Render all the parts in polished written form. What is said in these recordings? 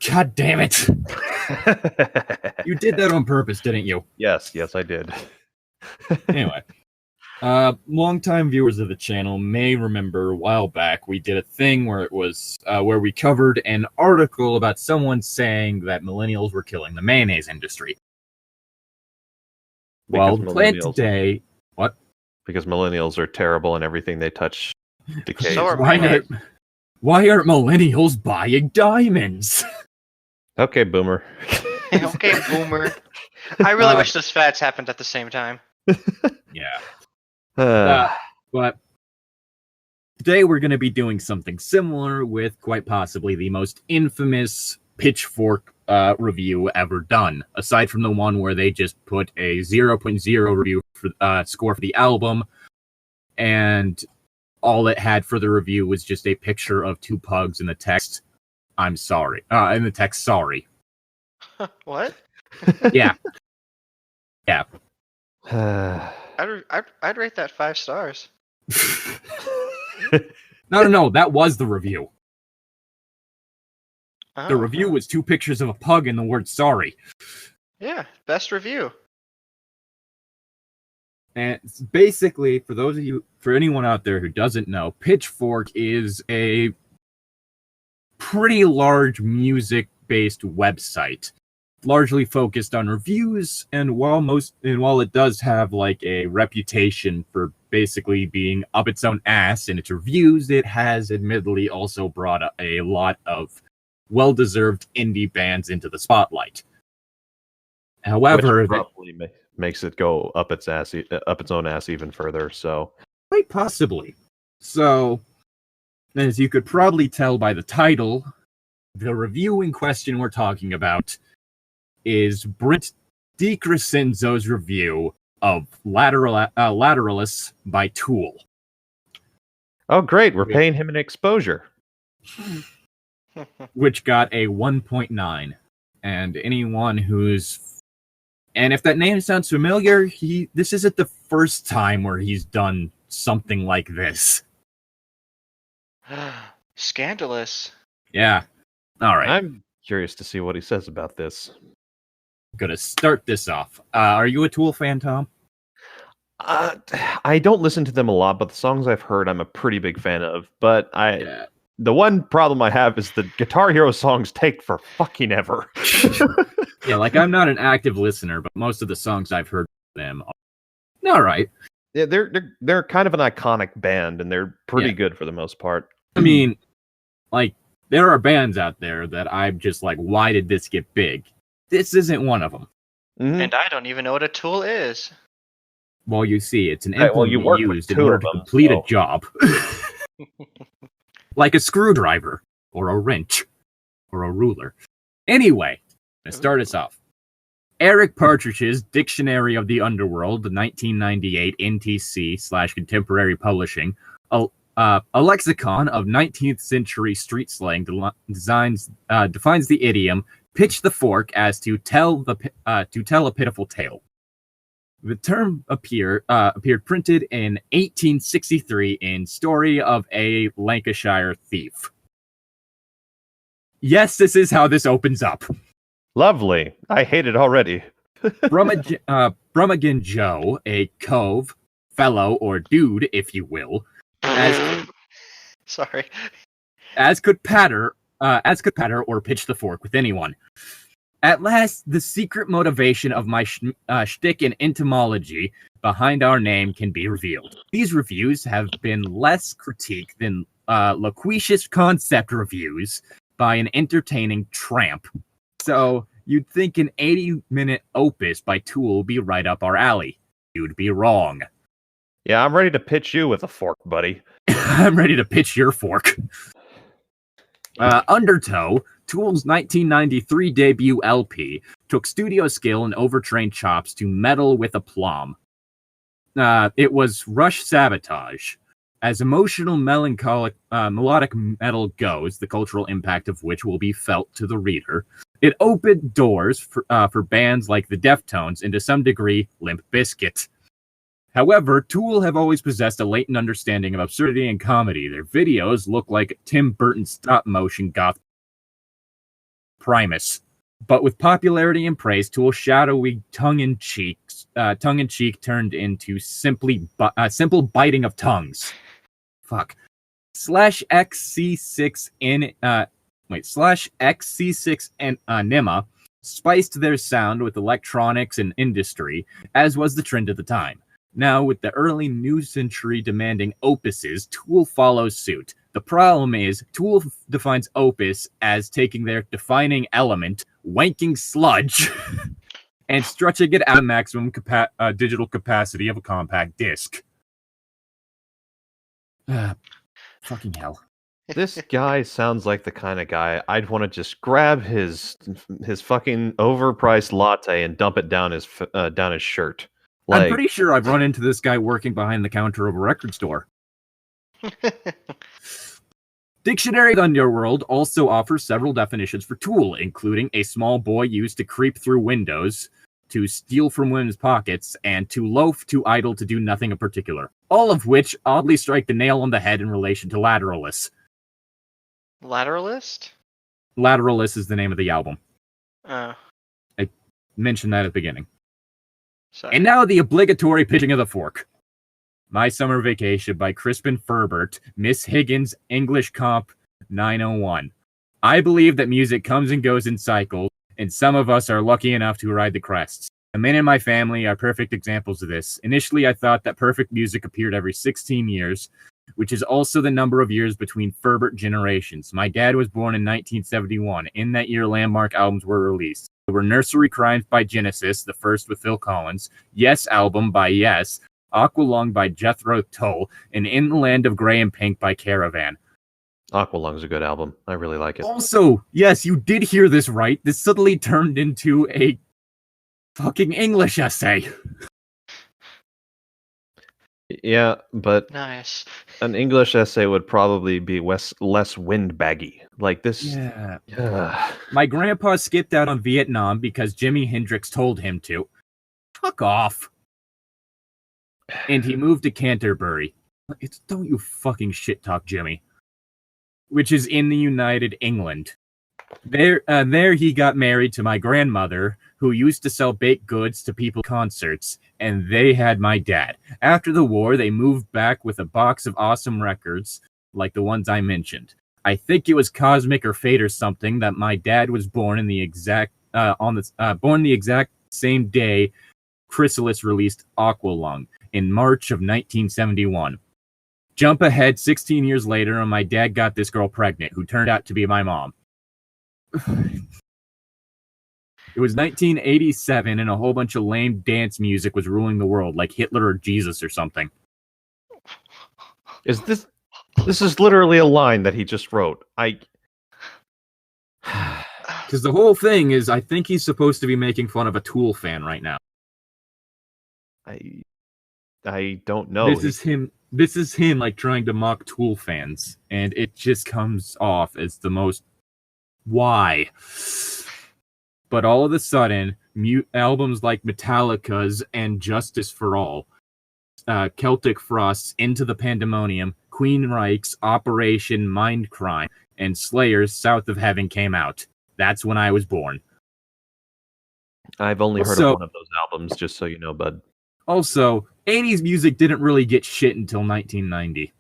God damn it! You did that on purpose, didn't you? Yes, I did. Anyway, longtime viewers of the channel may remember a while back we did a thing where it was where we covered an article about someone saying that millennials were killing the mayonnaise industry. Well, the plan today. What? Because millennials are terrible and everything they touch decays. So are why aren't millennials buying diamonds? Okay, boomer. Okay, boomer. I really wish those fads happened at the same time. Yeah. But today we're going to be doing something similar with quite possibly the most infamous Pitchfork review ever done, aside from the one where they just put a 0.0 review for, score for the album, and all it had for the review was just a picture of two pugs in the text, "I'm sorry." In the text, "sorry." What? Yeah. Yeah. I'd rate that 5 stars. No. That was the review. Oh, The review was 2 pictures of a pug and the word "sorry." Yeah, best review. And basically, for anyone out there who doesn't know, Pitchfork is a pretty large music-based website, largely focused on reviews. And while it does have like a reputation for basically being up its own ass in its reviews, it has admittedly also brought a lot of well-deserved indie bands into the spotlight. However, which probably makes it go up its own ass even further. So quite possibly. So, as you could probably tell by the title, the review in question we're talking about is Brent DiCrescenzo's review of Lateralus by Tool. oh great, we're paying him an exposure. Which got a 1.9. And anyone and if that name sounds familiar, this isn't the first time where he's done something like this. Scandalous. Yeah. All right. I'm curious to see what he says about this. Gonna start this off. Are you a Tool fan, Tom? I don't listen to them a lot, but the songs I've heard, I'm a pretty big fan of. But the one problem I have is the Guitar Hero songs take for fucking ever. Yeah, like I'm not an active listener, but most of the songs I've heard from them are all right. Yeah, they're kind of an iconic band, and they're pretty good for the most part. I mean, like, there are bands out there that I'm just like, why did this get big? This isn't one of them. Mm-hmm. And I don't even know what a tool is. Well, you see, it's an implement used in order to complete a job. Like a screwdriver, or a wrench, or a ruler. Anyway, to start us off, Eric Partridge's Dictionary of the Underworld, 1998 NTC/Contemporary Publishing, a lexicon of 19th century street slang, defines the idiom "pitch the fork" as to tell a pitiful tale. The term appeared printed in 1863 in Story of a Lancashire Thief. Yes, this is how this opens up. Lovely. I hate it already. Brummagem Joe, a cove, fellow, or dude, if you will, Sorry. as could patter or pitch the fork with anyone. At last, the secret motivation of my shtick and entomology behind our name can be revealed. These reviews have been less critique than loquacious concept reviews by an entertaining tramp. So you'd think an 80-minute opus by Tool would be right up our alley. You'd be wrong. Yeah, I'm ready to pitch you with a fork, buddy. I'm ready to pitch your fork. Undertow, Tool's 1993 debut LP, took studio skill and overtrained chops to metal with aplomb. It was Rush Sabotage. As emotional, melancholic, melodic metal goes, the cultural impact of which will be felt to the reader, it opened doors for bands like the Deftones and to some degree Limp Bizkit. However, Tool have always possessed a latent understanding of absurdity and comedy. Their videos look like Tim Burton's stop-motion goth Primus. But with popularity and praise, Tool's shadowy tongue-in-cheek turned into simple biting of tongues. Fuck. /XC6 and Nima spiced their sound with electronics and industry, as was the trend at the time. Now, with the early new century demanding opuses, Tool follows suit. The problem is, Tool defines opus as taking their defining element, wanking sludge, and stretching it out of maximum digital capacity of a compact disc. Fucking hell. This guy sounds like the kind of guy I'd want to just grab his fucking overpriced latte and dump it down his shirt. I'm pretty sure I've run into this guy working behind the counter of a record store. Dictionary of the Underworld also offers several definitions for Tool, including a small boy used to creep through windows, to steal from women's pockets, and to loaf, too idle to do nothing in particular. All of which oddly strike the nail on the head in relation to Lateralus. Lateralist? Lateralus is the name of the album. Oh. I mentioned that at the beginning. Sorry. And now the obligatory pitching of the fork. My Summer Vacation by Crispin Ferbert, Miss Higgins, English Comp 901. I believe that music comes and goes in cycles, and some of us are lucky enough to ride the crests. The men in my family are perfect examples of this. Initially, I thought that perfect music appeared every 16 years, which is also the number of years between Ferbert generations. My dad was born in 1971. In that year, landmark albums were released. There were Nursery Crimes by Genesis, the first with Phil Collins, Yes album by Yes, Aqualung by Jethro Tull, and In the Land of Grey and Pink by Caravan. Aqualung's a good album. I really like it. Also, yes, you did hear this right. This suddenly turned into a fucking English essay. Yeah, but nice. An English essay would probably be less windbaggy. Like this. Yeah. My grandpa skipped out on Vietnam because Jimi Hendrix told him to. Fuck off. And he moved to Canterbury. Don't you fucking shit talk, Jimmy. Which is in the United England. There he got married to my grandmother, who used to sell baked goods to people at concerts, and they had my dad. After the war, they moved back with a box of awesome records, like the ones I mentioned. I think it was Cosmic or Fate or something that my dad was born in the exact same day Chrysalis released Aqualung in March of 1971. Jump ahead 16 years later, and my dad got this girl pregnant, who turned out to be my mom. It was 1987, and a whole bunch of lame dance music was ruling the world, like Hitler or Jesus or something. Is this is literally a line that he just wrote. Because the whole thing is, I think he's supposed to be making fun of a Tool fan right now. I don't know. This is him like trying to mock Tool fans, and it just comes off as the most why. But all of a sudden, albums like Metallica's and Justice for All, Celtic Frost's Into the Pandemonium, Queen Reich's Operation Mindcrime, and Slayer's South of Heaven came out. That's when I was born. I've only heard of one of those albums, just so you know, bud. Also, 80s music didn't really get shit until 1990.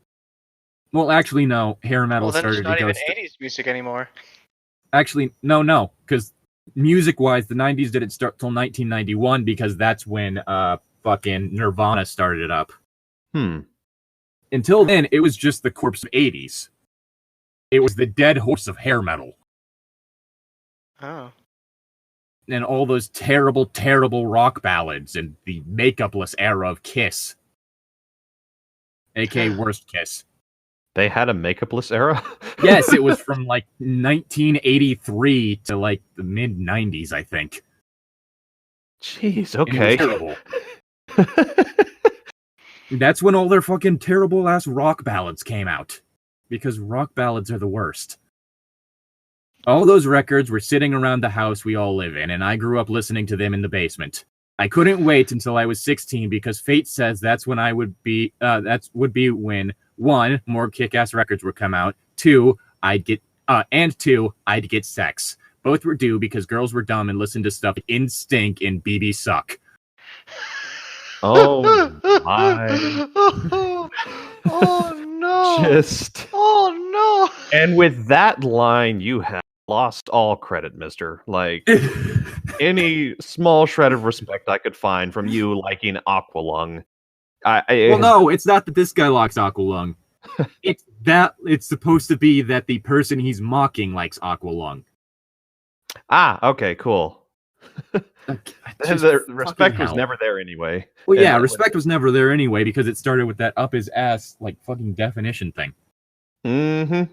Well, actually, no. Hair metal started to go... Well, then it's not even 80s music anymore. Actually, no, because music-wise, the 90s didn't start till 1991, because that's when fucking Nirvana started up. Until then, it was just the corpse of 80s. It was the dead horse of hair metal. Oh. And all those terrible, terrible rock ballads and the makeupless era of Kiss. A.k.a. Worst Kiss. They had a makeupless era? Yes, it was from like 1983 to like the mid-90s, I think. Jeez, okay. Terrible. That's when all their fucking terrible-ass rock ballads came out. Because rock ballads are the worst. All those records were sitting around the house we all live in, and I grew up listening to them in the basement. I couldn't wait until I was 16 because fate says that's when I would be. That would be when 1, more kick-ass records would come out. 2, I'd get sex. Both were due because girls were dumb and listened to stuff like Instinct and BB Suck. Oh my! Oh no! Just Oh no! and with that line, you have lost all credit, Mister. Like any small shred of respect I could find from you liking Aqualung. Well, no, it's not that this guy likes Aqualung. It's supposed to be that the person he's mocking likes Aqualung. Okay, cool. The respect was never there anyway. Well, yeah, respect was never there anyway because it started with that up his ass like fucking definition thing. Mm-hmm.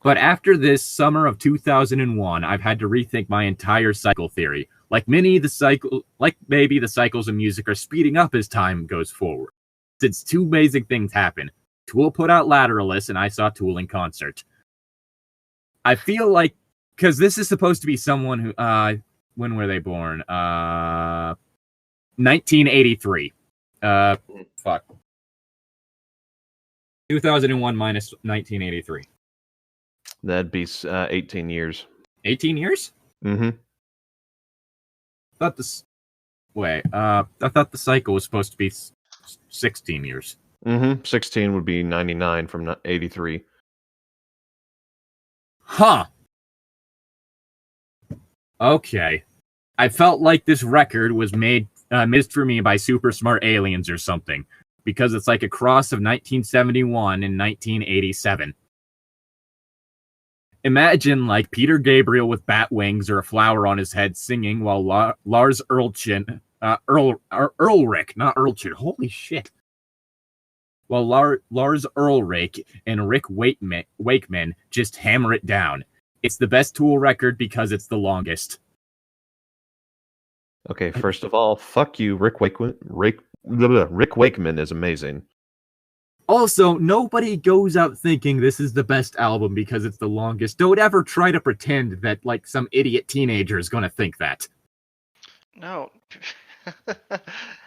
But after this summer of 2001, I've had to rethink my entire cycle theory. Like maybe the cycles of music are speeding up as time goes forward. Since two basic things happen. Tool put out Lateralus, and I saw Tool in concert. I feel like, because this is supposed to be someone who, when were they born? 1983. Fuck. 2001 minus 1983. That'd be 18 years. 18 years? Mm-hmm. I thought the cycle was supposed to be 16 years. Mm-hmm. 16 would be 99 from 83. Huh. Okay. I felt like this record was made for me by super smart aliens or something, because it's like a cross of 1971 and 1987. Imagine like Peter Gabriel with bat wings or a flower on his head singing while Lars Ulrich, not Ulrich, holy shit. While Lars Ulrich and Rick Wakeman just hammer it down. It's the best Tool record because it's the longest. Okay, first of all, fuck you, Rick Wakeman. Rick Wakeman is amazing. Also, nobody goes out thinking this is the best album because it's the longest. Don't ever try to pretend that like some idiot teenager is going to think that. No.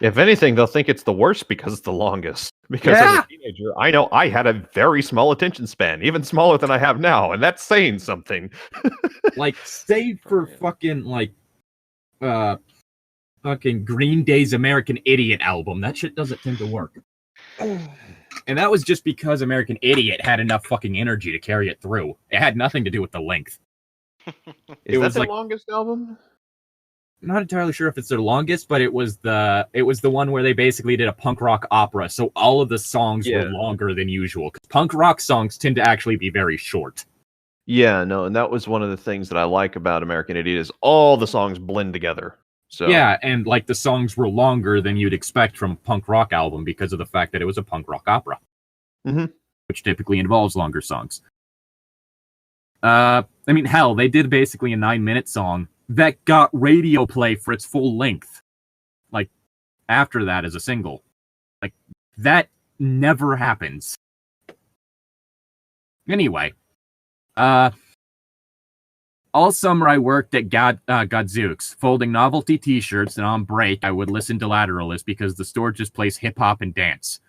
If anything, they'll think it's the worst because it's the longest. Because as a teenager, I know I had a very small attention span, even smaller than I have now, and that's saying something. Like, save for fucking Green Day's American Idiot album. That shit doesn't tend to work. And that was just because American Idiot had enough fucking energy to carry it through. It had nothing to do with the length. Is that the longest album? Not entirely sure if it's their longest, but it was the one where they basically did a punk rock opera, so all of the songs were longer than usual. Punk rock songs tend to actually be very short. Yeah, no, and that was one of the things that I like about American Idiot is all the songs blend together. So yeah, and like the songs were longer than you'd expect from a punk rock album because of the fact that it was a punk rock opera, which typically involves longer songs. I mean, hell, they did basically a 9-minute song that got radio play for its full length. Like, after that as a single. Like, that never happens. Anyway. All summer I worked at Gadzooks, folding novelty t-shirts, and on break I would listen to Lateralus because the store just plays hip-hop and dance.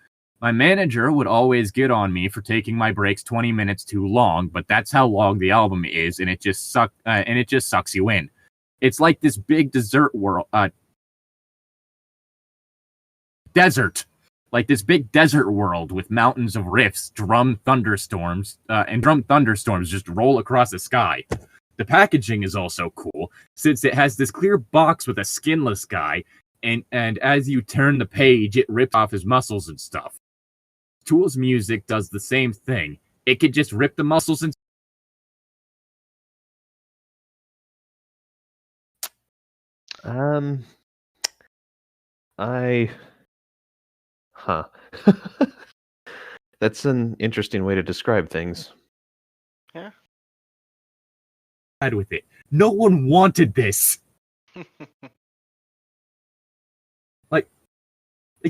My manager would always get on me for taking my breaks 20 minutes too long, but that's how long the album is, and it just sucks you in. It's like this big desert. Like this big desert world with mountains of riffs, drum thunderstorms just roll across the sky. The packaging is also cool, since it has this clear box with a skinless guy, and as you turn the page, it rips off his muscles and stuff. Tool's music does the same thing. It could just rip the muscles and That's an interesting way to describe things. Yeah. with it. No one wanted this. like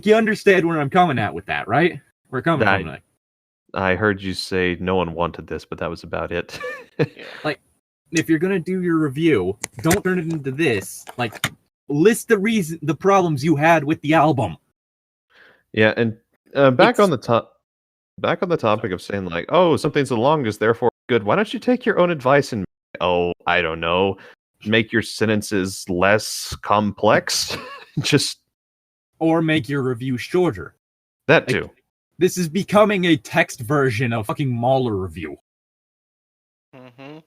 you understand where I'm coming at with that, right? We're coming from that. I heard you say no one wanted this, but that was about it. Like, if you're gonna do your review, don't turn it into this. Like, list the problems you had with the album. Yeah, and back on the topic of saying like, oh, something's the longest, therefore good. Why don't you take your own advice and oh, I don't know, make your sentences less complex. Just Or make your review shorter. that too. This is becoming a text version of fucking Mahler review. Mm-hmm.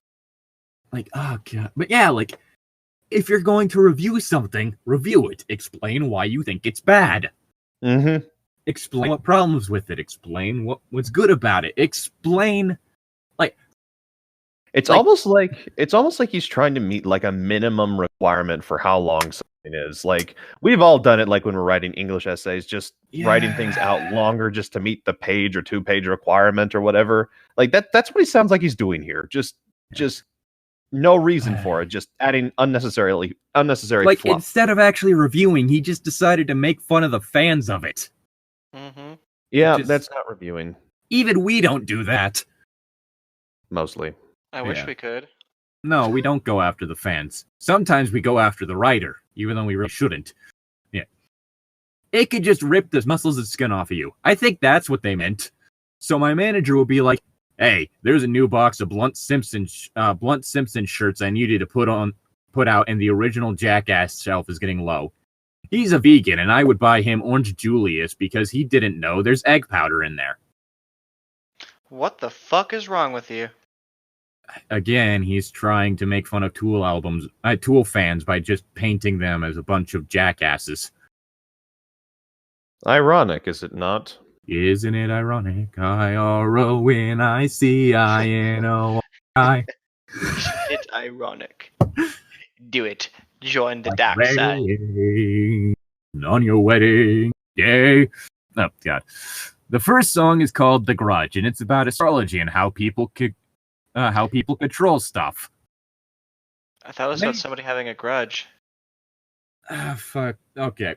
Like, oh god. But yeah, like, if you're going to review something, review it. Explain why you think it's bad. Mm-hmm. Explain what problems with it. Explain what's good about it. Explain, like, It's almost like he's trying to meet like a minimum requirement for how long something is. Like we've all done it, like when we're writing English essays, just writing things out longer just to meet the page or 2-page requirement or whatever. Like that's what he sounds like he's doing here. Just no reason for it. Just adding unnecessary like fluff. instead of actually reviewing, he just decided to make fun of the fans of it. Mm-hmm. Yeah, that's not reviewing. Even we don't do that. Mostly. I wish we could. No, we don't go after the fans. Sometimes we go after the writer, even though we really shouldn't. Yeah. It could just rip the muscles and skin off of you. I think that's what they meant. So my manager will be like, hey, there's a new box of Blunt Simpson shirts I need you to put out, and the original Jackass shelf is getting low. He's a vegan, and I would buy him Orange Julius because he didn't know there's egg powder in there. What the fuck is wrong with you? Again, he's trying to make fun of Tool fans by just painting them as a bunch of jackasses. Ironic, is it not? Isn't it ironic? IRONICINOI. It's ironic. Do it. Join the dark side. On your wedding day. Oh, God. The first song is called The Grudge, and it's about astrology and how people control stuff. I thought it was about somebody having a grudge. Fuck. Okay.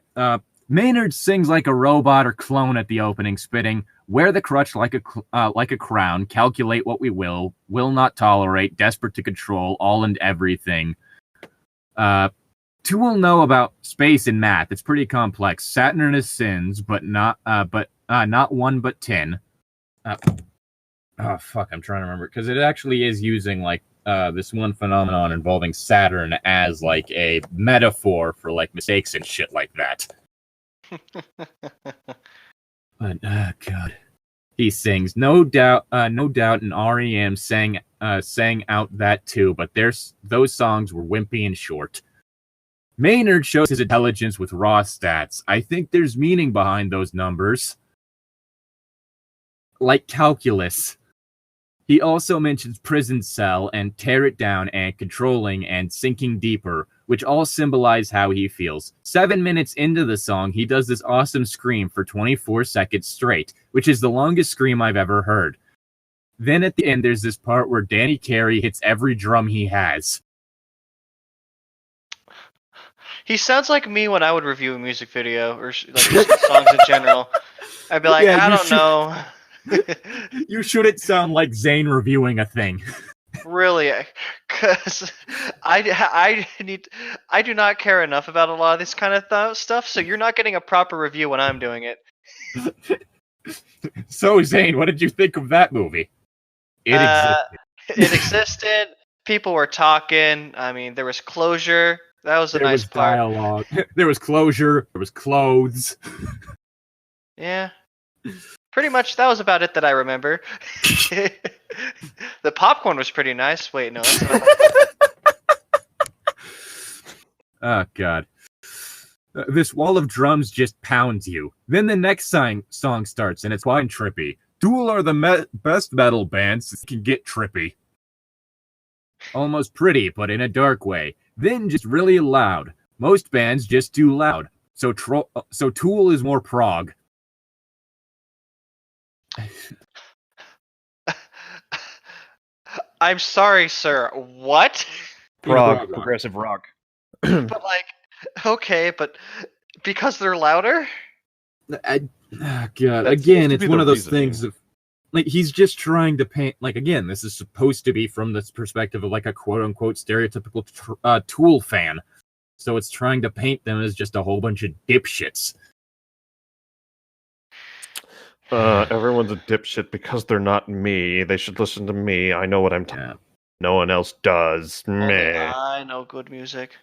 Maynard sings like a robot or clone at the opening, spitting, wear the crutch like a crown, calculate what we will not tolerate, desperate to control all and everything. Tool know about space and math. It's pretty complex. Saturn is sins, but not 1 but 10. Oh, fuck, I'm trying to remember. Because it actually is using, like, this one phenomenon involving Saturn as, like, a metaphor for, like, mistakes and shit like that. But, God. He sings, no doubt, and REM sang out that too, but those songs were wimpy and short. Maynard shows his intelligence with raw stats. I think there's meaning behind those numbers. Like calculus. He also mentions prison cell and tear it down and controlling and sinking deeper, which all symbolize how he feels. 7 minutes into the song, he does this awesome scream for 24 seconds straight, which is the longest scream I've ever heard. Then at the end, there's this part where Danny Carey hits every drum he has. He sounds like me when I would review a music video or like just songs in general. I'd be like, Yeah, I don't know. You shouldn't sound like Zane reviewing a thing. Really, because I do not care enough about a lot of this kind of stuff. So you're not getting a proper review when I'm doing it. So Zane, what did you think of that movie? It existed. It existed. People were talking. I mean, there was closure. That was a nice part. There was dialogue. There was closure. There was clothes. Yeah. Pretty much, that was about it that I remember. The popcorn was pretty nice. Wait, no. That's not... Oh, God. This wall of drums just pounds you. Then the next song starts, and it's wild and trippy. Tool are the best metal bands that can get trippy. Almost pretty, but in a dark way. Then just really loud. Most bands just too loud. So Tool is more prog. I'm sorry, sir. What? Prog, progressive rock. But like, okay, but because they're louder? God. Again, it's one of those things of, like, he's just trying to paint, like, again, this is supposed to be from this perspective of, like, a quote-unquote stereotypical Tool fan. So it's trying to paint them as just a whole bunch of dipshits. Everyone's a dipshit because they're not me. They should listen to me. I know what I'm talking about. No one else does. Only Meh. I know good music.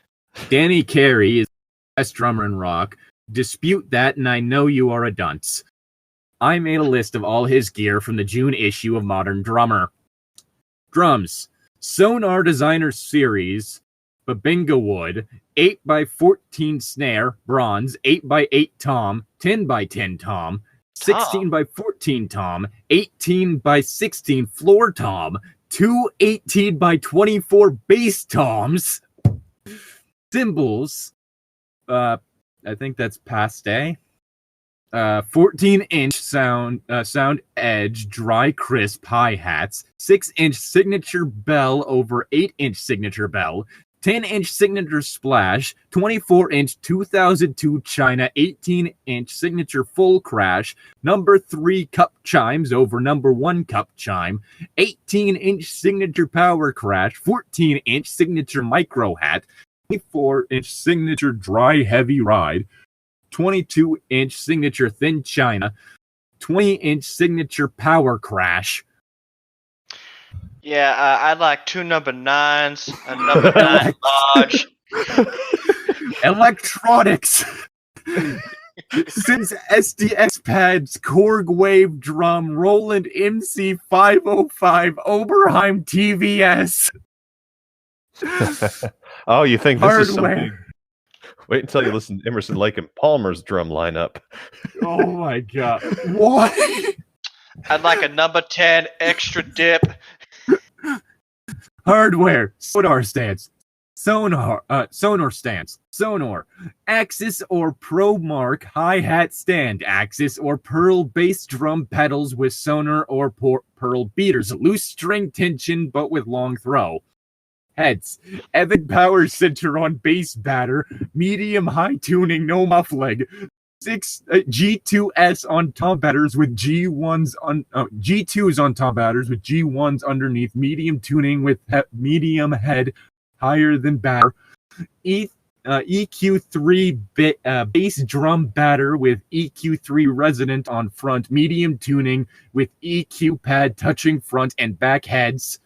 Danny Carey is the best drummer in rock. Dispute that, and I know you are a dunce. I made a list of all his gear from the June issue of Modern Drummer. Drums. Sonar Designer Series, Babinga Wood, 8x14 snare, bronze, 8x8 tom, 10x10 tom, 16x14 tom, 18x16 floor tom, two 18x24 bass toms. Cymbals, I think that's paste. 14-inch sound edge dry crisp hi-hats, 6-inch signature bell over 8-inch signature bell, 10-inch signature splash, 24-inch 2002 China, 18-inch signature full crash, number 3 cup chimes over number 1 cup chime, 18-inch signature power crash, 14-inch signature micro hat, 24-inch signature dry heavy ride, 22-inch signature thin china, 20-inch signature power crash. Yeah, I'd like 2 number 9s, a number 9 large. Electronics. Since SDX pads, Korg Wave drum, Roland MC 505, Oberheim TVS. Oh, you think this is Hardware. something? Wait until you listen to Emerson, Lake and Palmer's drum lineup. Oh my god. What? I'd like a number 10 extra dip. Hardware. Sonar stance. Sonar stance. Sonar. Axis or Pro Mark hi-hat stand. Axis or Pearl bass drum pedals with sonar or Pearl beaters. Loose string tension but with long throw. Heads. Evan Power Center on bass batter. Medium high tuning, no muffling. G2S on tom batters with G1s on G2s on tom batters with G1s underneath. Medium tuning with medium head higher than batter. EQ3 bass drum batter with EQ3 resonant on front. Medium tuning with EQ pad touching front and back heads.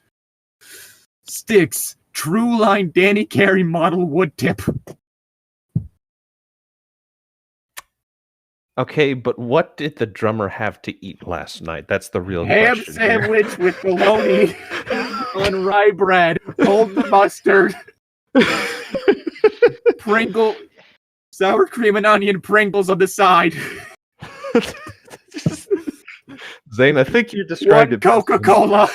Sticks. True line Danny Carey model wood tip. Okay, but what did the drummer have to eat last night? That's the real Ham question. sandwich with bologna on rye bread. Hold the mustard. Pringle. Sour cream and onion Pringles on the side. Zane, I think you described it. Coca-Cola.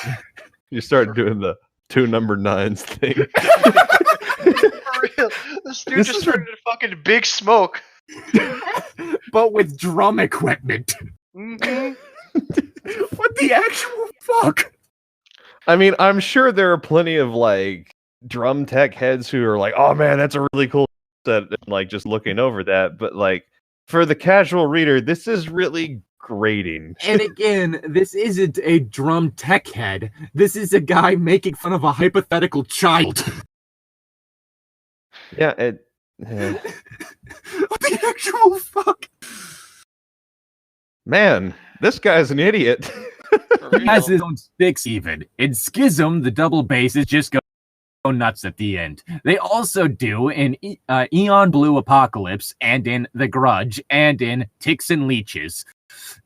You start doing the 2 number 9s thing. For real. This dude just turned into fucking Big Smoke. But with drum equipment. Mm-hmm. What the actual fuck? I mean, I'm sure there are plenty of like drum tech heads who are like, "Oh man, that's a really cool set," and like just looking over that. But like for the casual reader, this is really grating. And again, this isn't a drum tech head. This is a guy making fun of a hypothetical child. Yeah, What the actual fuck? man, this guy's an idiot. He has his own sticks even. In Schism, the double basses just go nuts at the end. They also do in Eon Blue Apocalypse, and in The Grudge, and in Ticks and Leeches.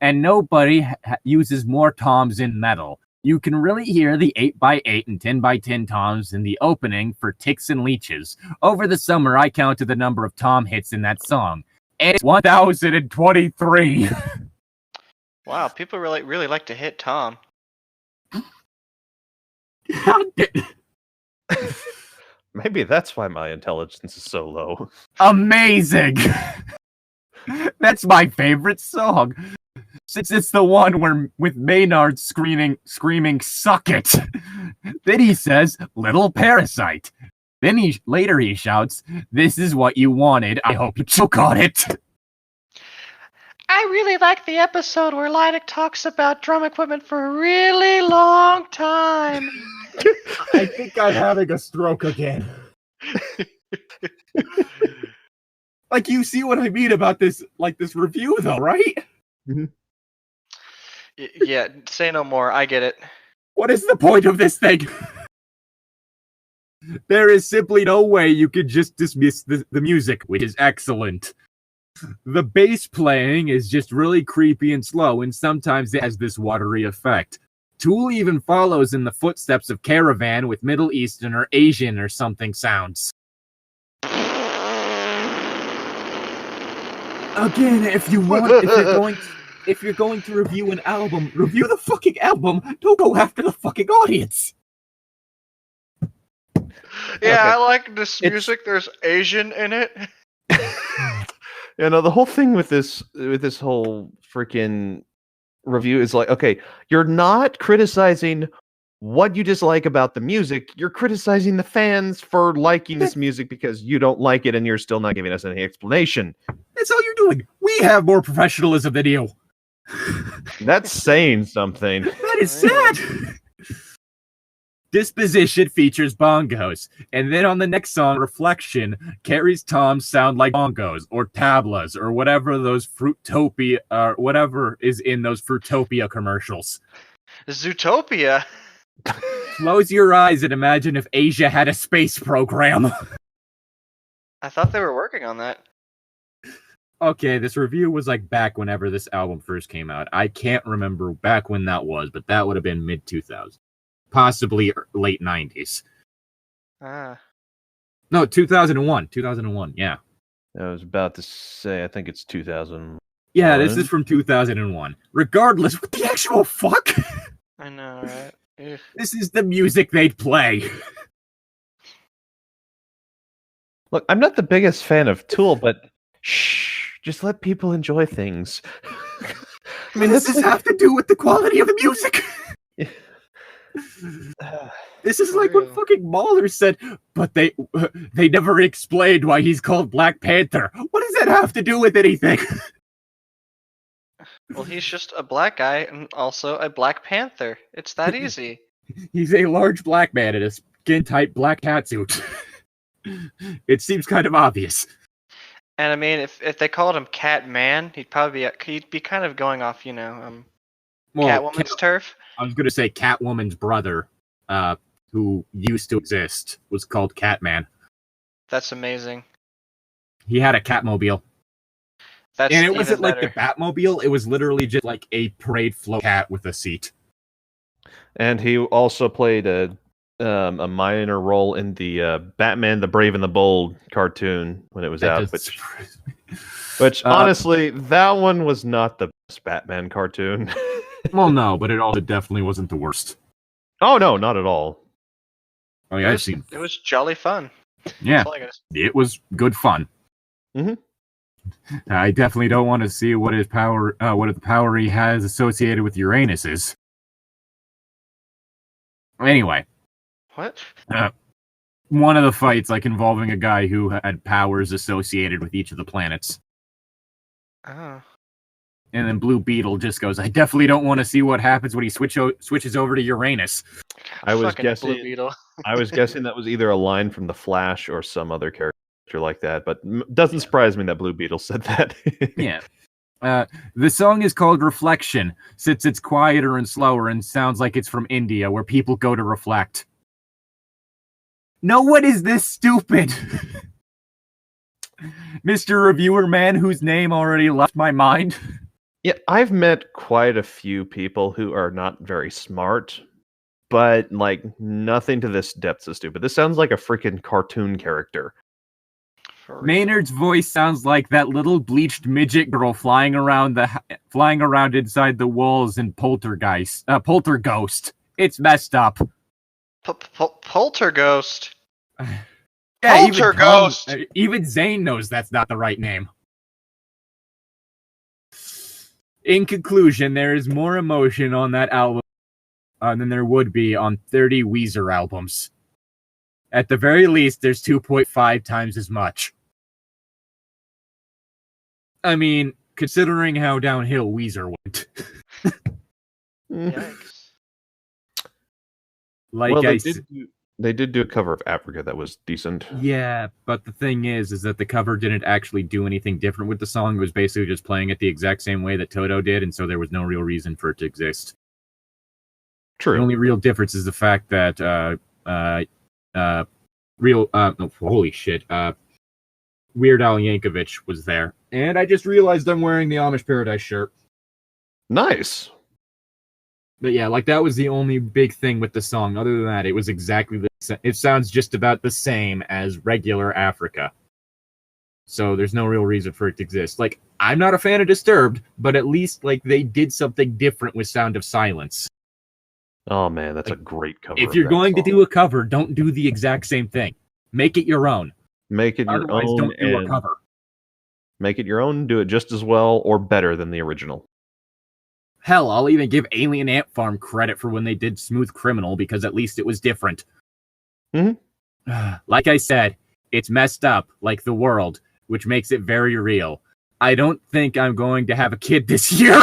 And nobody uses more toms in metal. You can really hear the 8x8 and 10x10 toms in the opening for Ticks and Leeches. Over the summer, I counted the number of tom hits in that song. It's 1,023. Wow, people really like to hit Tom. Maybe that's why my intelligence is so low. Amazing. That's my favorite song. Since it's the one where with Maynard screaming, "Suck it!" Then he says, "Little parasite." Then later he shouts, "This is what you wanted. I hope you choke on it." I really like the episode where Llytic talks about drum equipment for a really long time. I think I'm having a stroke again. Like, you see what I mean about this, like this review though, right? Mm-hmm. Yeah, say no more. I get it. What is the point of this thing? There is simply no way you could just dismiss the music, which is excellent. The bass playing is just really creepy and slow, and sometimes it has this watery effect. Tool even follows in the footsteps of Caravan with Middle Eastern or Asian or something sounds. Again, if you're going to review an album, review the fucking album. Don't go after the fucking audience. Yeah, I like this music. There's Asian in it. The whole thing with this whole freaking review is like, okay, you're not criticizing what you dislike about the music. You're criticizing the fans for liking this music because you don't like it, and you're still not giving us any explanation. That's all you're doing. We have more professionalism than you. That's saying something. That is sad. Disposition features bongos, and then on the next song, Reflection, Carrie's toms sound like bongos or tablas or whatever those Fruitopia or whatever is in those Fruitopia commercials. Zootopia. Close your eyes and imagine if Asia had a space program. I thought they were working on that. Okay, this review was like back whenever this album first came out. I can't remember back when that was, but that would have been mid-2000s. Possibly late 90s. No, 2001. 2001, yeah. I was about to say, I think it's 2000. Yeah, this is from 2001. Regardless, what the actual fuck? I know, right? Ugh. This is the music they'd play. Look, I'm not the biggest fan of Tool, but shh, just let people enjoy things. I mean, this does have to do with the quality of the music. This is like when fucking Mahler said, but they never explained why he's called Black Panther. What does that have to do with anything? Well, he's just a black guy and also a Black Panther. It's that easy. He's a large black man in a skin-tight black catsuit. It seems kind of obvious. And I mean, if they called him Catman, he'd be kind of going off, Catwoman's turf. I was going to say Catwoman's brother, who used to exist, was called Catman. That's amazing. He had a Catmobile. And it wasn't like the Batmobile, it was literally just like a parade float cat with a seat. And he also played a minor role in the Batman the Brave and the Bold cartoon when it was out. Which honestly, that one was not the best Batman cartoon. Well, no, but it also definitely wasn't the worst. Oh, no, not at all. Oh, yeah, it was jolly fun. Yeah, it was good fun. Mm-hmm. I definitely don't want to see what the power he has associated with Uranus is. Anyway. What? One of the fights, involving a guy who had powers associated with each of the planets. Oh. And then Blue Beetle just goes, I definitely don't want to see what happens when he switches over to Uranus. I was guessing Blue Beetle. I was guessing that was either a line from The Flash or some other character like that, but doesn't surprise me that Blue Beetle said that. Yeah. The song is called Reflection, since it's quieter and slower and sounds like it's from India, where people go to reflect. No one is this stupid. Mr. Reviewer Man, whose name already left my mind. Yeah, I've met quite a few people who are not very smart, but nothing to this depth is stupid. This sounds like a freaking cartoon character. Maynard's voice sounds like that little bleached midget girl flying around inside the walls in Poltergeist. It's messed up. Polterghost. Yeah, Polterghost. Even Zane knows that's not the right name. In conclusion, there is more emotion on that album than there would be on 30 Weezer albums. At the very least, there's 2.5 times as much. I mean, considering how downhill Weezer went. Yikes. They did do a cover of Africa that was decent. Yeah, but the thing is that the cover didn't actually do anything different with the song. It was basically just playing it the exact same way that Toto did, and so there was no real reason for it to exist. True. The only real difference is the fact that holy shit, Weird Al Yankovic was there, and I just realized I'm wearing the Amish Paradise shirt. Nice. But yeah, like that was the only big thing with the song. Other than that, it was exactly the same. It sounds just about the same as regular Africa. So there's no real reason for it to exist. Like, I'm not a fan of Disturbed, but at least like they did something different with Sound of Silence. Oh man, that's like, a great cover. If you're going to do a cover, don't do the exact same thing. Make it your own. Make it your Otherwise, own. don't do a cover. Make it your own. Do it just as well or better than the original. Hell, I'll even give Alien Ant Farm credit for when they did Smooth Criminal because at least it was different. Mm-hmm. Like I said, it's messed up like the world, which makes it very real. I don't think I'm going to have a kid this year.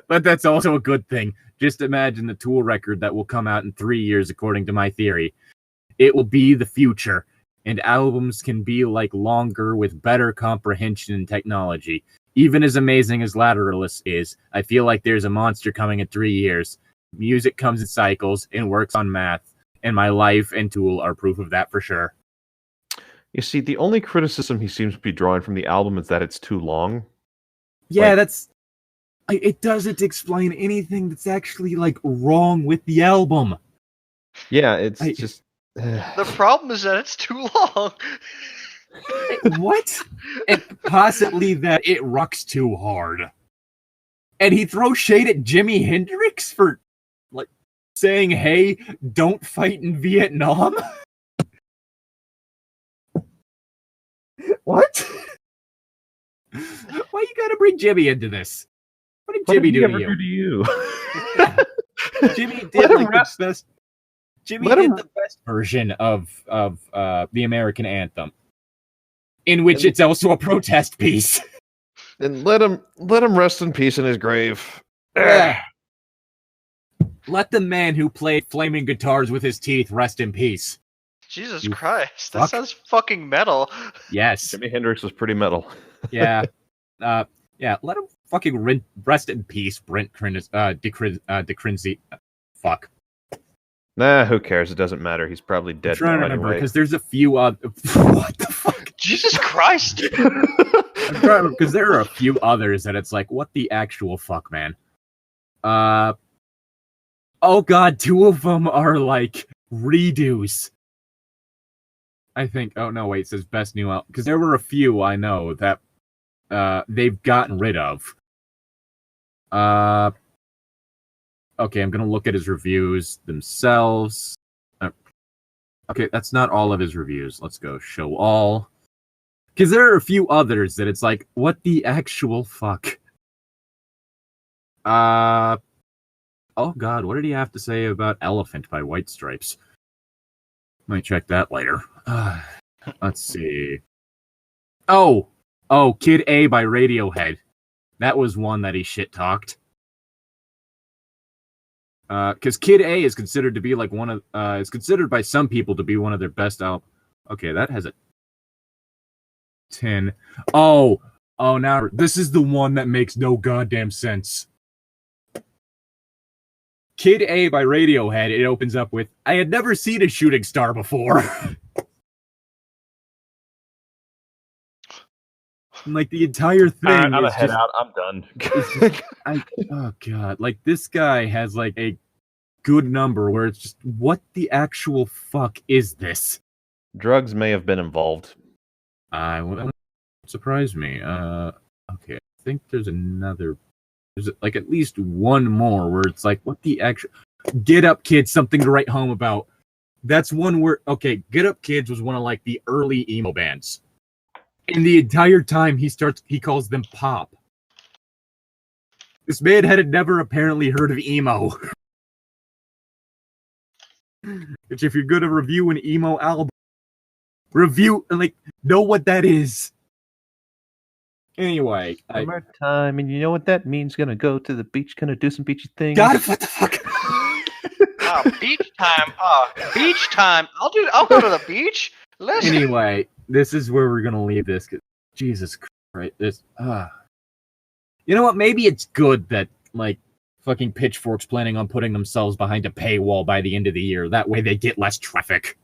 But that's also a good thing. Just imagine the Tool record that will come out in 3 years, according to my theory. It will be the future, and albums can be like longer with better comprehension and technology. Even as amazing as Lateralus is, I feel like there's a monster coming in 3 years. Music comes in cycles and works on math, and my life and Tool are proof of that for sure. You see, the only criticism he seems to be drawing from the album is that it's too long. Yeah, it doesn't explain anything that's actually like wrong with the album. Yeah, it's just... The problem is that it's too long. What? And possibly that it rocks too hard. And he throws shade at Jimi Hendrix for like saying, hey, don't fight in Vietnam? What? Why you gotta bring Jimmy into this? What did Jimmy do to you? Jimmy did like the best. Jimmy did the best version of the American anthem, in which it's also a protest piece. And let him rest in peace in his grave. Let the man who played flaming guitars with his teeth rest in peace. Jesus Christ, that sounds fucking metal. Yes. Jimi Hendrix was pretty metal. Yeah. Yeah, let him fucking rest in peace, Brent DeCrinzy. Fuck. Nah, who cares? It doesn't matter. He's probably dead. I'm trying to remember, because there's a few what the fuck? Jesus Christ! I'm trying to remember, because there are a few others that it's like, what the actual fuck, man? Oh god, 2 of them are like redos. I think. Oh no, wait. It says best new album, because there were a few I know that they've gotten rid of. Okay, I'm gonna look at his reviews themselves. Okay, that's not all of his reviews. Let's go show all, because there are a few others that it's like, what the actual fuck? Oh god, what did he have to say about Elephant by White Stripes? Might check that later. Let's see. Oh, Kid A by Radiohead. That was one that he shit-talked. Because Kid A is considered to be like one of... is considered by some people to be one of their best albums. Okay, that has a 10. Oh, now this is the one that makes no goddamn sense. Kid A by Radiohead, it opens up with, I had never seen a shooting star before. And, like, the entire thing I'm is a head just, out. I'm done. Oh, God. Like, this guy has, like, a good number where it's just, what the actual fuck is this? Drugs may have been involved. That wouldn't surprise me. Okay, I think there's another... There's like at least one more where it's like, what the actual... Get Up Kids, something to write home about. That's one where... Okay, Get Up Kids was one of like the early emo bands. And the entire time he calls them pop. This man had never apparently heard of emo. Which if you're going to review an emo album, review, like, know what that is. Anyway. Summertime, and you know what that means? Gonna go to the beach, gonna do some beachy things. God, what the fuck? Beach time. Beach time. I'll go to the beach. Listen. Anyway, this is where we're gonna leave this. Jesus Christ, this. You know what? Maybe it's good that like fucking Pitchfork's planning on putting themselves behind a paywall by the end of the year. That way they get less traffic.